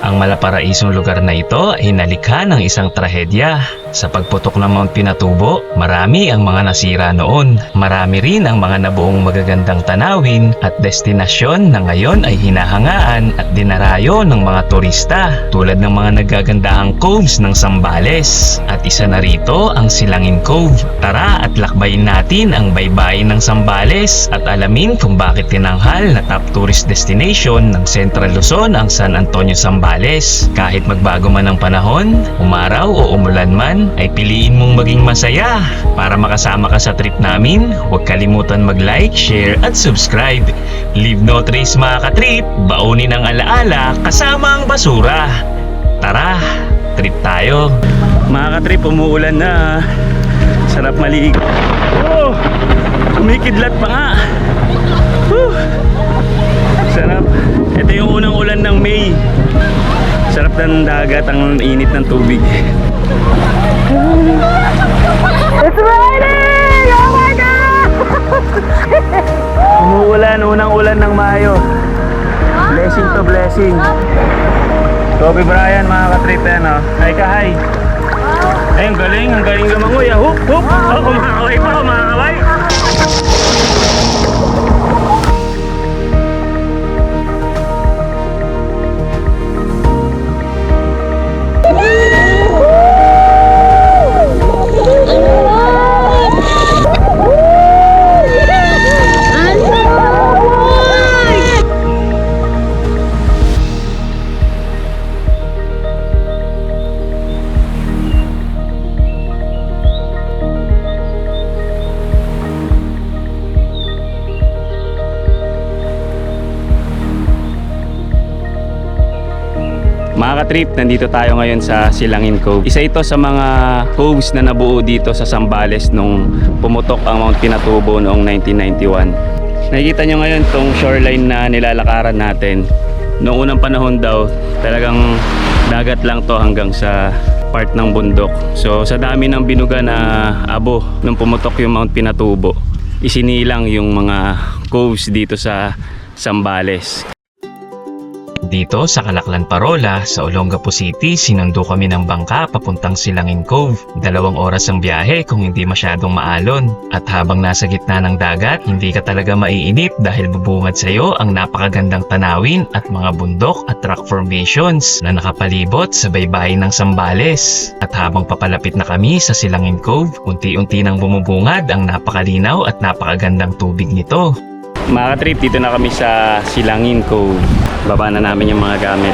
Ang malaparaisong lugar na ito ay nalikha ng isang trahedya. Sa pagputok ng Mount Pinatubo, marami ang mga nasira noon. Marami rin ang mga nabuong magagandang tanawin at destinasyon na ngayon ay hinahangaan at dinarayo ng mga turista, tulad ng mga nagagandahang coves ng Zambales. At isa na rito ang Silangin Cove. Tara at lakbayin natin ang baybayin ng Zambales at alamin kung bakit tinanghal na top tourist destination ng Central Luzon ang San Antonio Zambales. Kahit magbago man ang panahon, umaraw o umulan man, ay piliin mong maging masaya. Para makasama ka sa trip namin, huwag kalimutan mag-like, share at subscribe. Leave no trace mga ka-trip, baunin ang alaala kasama ang basura. Tara, trip tayo. Mga ka-trip, umuulan na. Sarap maligo. Oh, kumikidlat pa nga. Sarap. Ito yung unang ulan ng May. Sarap ng dagat, ang init ng tubig. It's raining! Oh my God! Umuulan, unang ulan ng Mayo. Blessing to blessing. Kobe Bryant mga ka-trip yan, oh. Hi ka, hi. Ay, ang galing lumangoy, ah. Hup, hup. Oh, kumakaway pa, kumakaway. Mga ka-trip, nandito tayo ngayon sa Silangin Cove. Isa ito sa mga coves na nabuo dito sa Zambales nung pumutok ang Mount Pinatubo noong 1991. Nakikita nyo ngayon tong shoreline na nilalakaran natin. Noong unang panahon daw, talagang dagat lang to hanggang sa part ng bundok. So sa dami ng binuga na abo nung pumutok yung Mount Pinatubo, isinilang yung mga coves dito sa Zambales. Dito sa Calaklan, Parola, sa Olongapo City, sinundo kami ng bangka papuntang Silangin Cove. 2 oras ang biyahe kung hindi masyadong maalon. At habang nasa gitna ng dagat, hindi ka talaga maiinip dahil bubungad sa iyo ang napakagandang tanawin at mga bundok at rock formations na nakapalibot sa baybayin ng Zambales. At habang papalapit na kami sa Silangin Cove, unti-unti nang bumubungad ang napakalinaw at napakagandang tubig nito. Mga ka-trip, dito na kami sa Silangin Cove. Baba na namin yung mga gamit.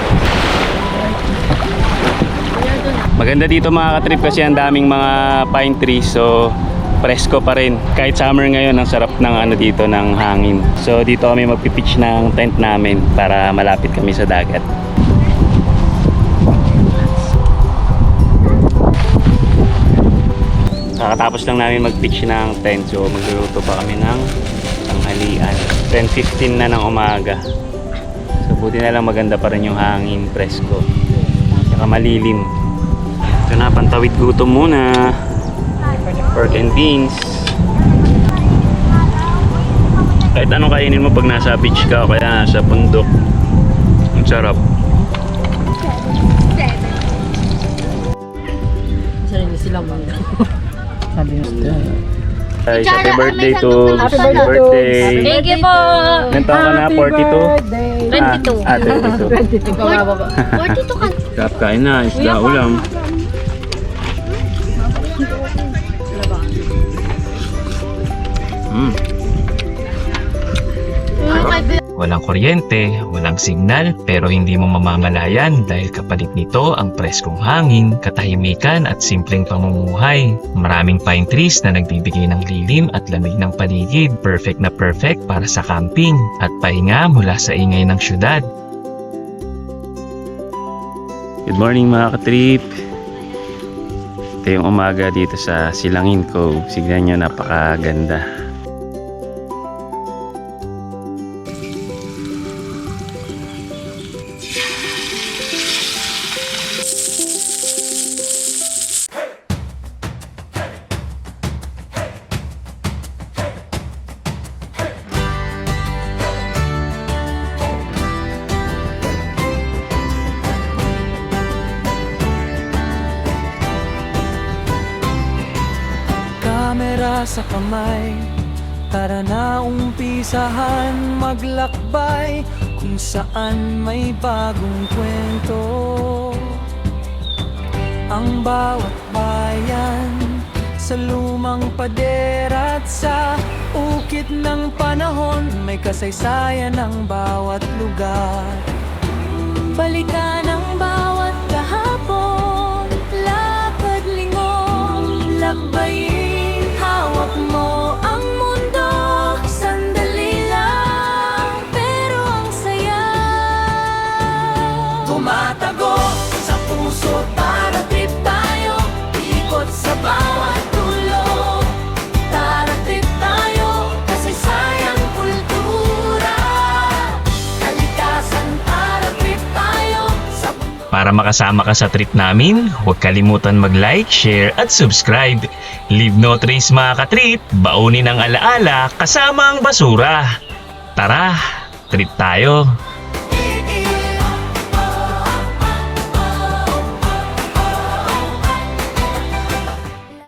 Maganda dito mga ka-trip kasi ang daming mga pine trees, so presko pa rin. Kahit summer ngayon, ang sarap ng ano dito ng hangin. So dito kami magpipitch ng tent namin para malapit kami sa dagat. Kakatapos lang namin mag-pitch ng tent, so magluluto pa kami ng tanghalian. 10:15 na ng umaga. So buti na lang maganda pa rin yung hangin, presko. Saka malilim. Ito na, pantawid gutom muna. Pork and beans. Kahit anong kainin mo pag nasa beach ka o kaya nasa bundok, ang sarap. Sarili silang mga. Sabi mo. Guys, happy birthday to Happy birthday. Thank you po. Ilan taon ka na? 42? 22. 22. 42 ka. Sarap kain na, isda ulam. Walang kuryente, walang signal, pero hindi mo mamamalayan dahil kapalit nito ang preskong hangin, katahimikan at simpleng pamumuhay. Maraming pine trees na nagbibigay ng lilim at lamig ng paligid, perfect na perfect para sa camping at pahinga mula sa ingay ng syudad. Good morning mga ka-trip! Ito yung umaga dito sa Silangin Cove. Signan nyo, napakaganda. mula sa kamay. Tara na umpisahan maglakbay kung saan may bagong kwento. Ang bawat bayan sa lumang pader at sa ukit ng panahon, may kasaysayan ng bawat lugar. Balikan ang bawat kahapon, lakad lingon, lakbayin, hawak mo ang mundo. Sandali lang, pero ang saya. Tumatago sa puso para trip tayo, ikot sa bawat dulo. Tara trip tayo, kasaysayang kultura. Kalikasan para trip tayo sa Para makasama ka sa trip namin, huwag kalimutan mag-like, share at subscribe. Leave no trace mga ka-trip, baunin ang alaala kasama ang basura. Tara, trip tayo!